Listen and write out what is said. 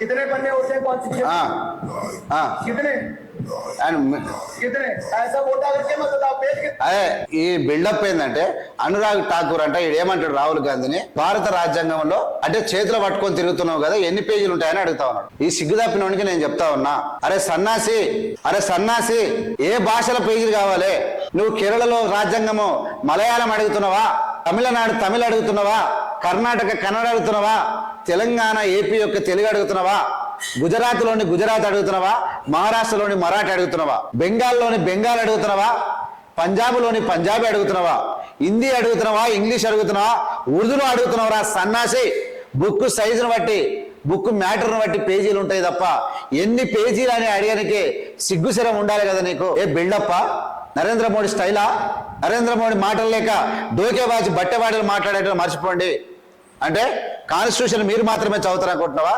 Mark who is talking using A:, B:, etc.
A: कितने पन्ने होते हैं कॉन्स्टिट्यूशन? कितने कितने ऐसा मोटा करके मत बताओ पेज कितने?
B: అదే ఈ బిల్డప్ ఏంటంటే అనురాగ్ ఠాకూర్ అంటే ఏమంటాడు రాహుల్ గాంధీని భారత రాజ్యాంగంలో అంటే చేతిలో పట్టుకొని తిరుగుతున్నావు కదా ఎన్ని పేజీలు ఉంటాయని అడుగుతా ఉన్నాడు. ఈ సిగ్గు తప్పినోడికి నేను చెప్తా ఉన్నా, అరే సన్నాసి ఏ భాషల పేజీలు కావాలి? నువ్వు కేరళలో రాజ్యాంగము మలయాళం అడుగుతున్నావా, తమిళనాడు తమిళ అడుగుతున్నావా, కర్ణాటక కన్నడ అడుగుతున్నావా, తెలంగాణ ఏపీ యొక్క తెలుగు అడుగుతున్నావా, గుజరాత్ లోని గుజరాత్ అడుగుతున్నావా, మహారాష్ట్రలోని మరాఠీ అడుగుతున్నావా, బెంగాల్లోని బెంగాల్ అడుగుతున్నావా, పంజాబ్ లోని పంజాబీ అడుగుతున్నావా, హిందీ అడుగుతున్నావా, ఇంగ్లీష్ అడుగుతున్నావా, ఉర్దూలో అడుగుతున్నావా? సన్నాసి బుక్ సైజును బట్టి బుక్ మ్యాటర్ను బట్టి పేజీలు ఉంటాయి తప్ప ఎన్ని పేజీలు అని అడిగడానికి సిగ్గుశరం ఉండాలి కదా నీకు. ఏ బిల్డప్ప నరేంద్ర మోడీ స్టైలా? నరేంద్ర మోడీ మాటలు లేక డోకేబాజీ బట్టెబాటలు మాట్లాడేటో మర్చిపోండి. అంటే కాన్స్టిట్యూషన్ మీరు మాత్రమే చదువుతారనుకుంటున్నావా?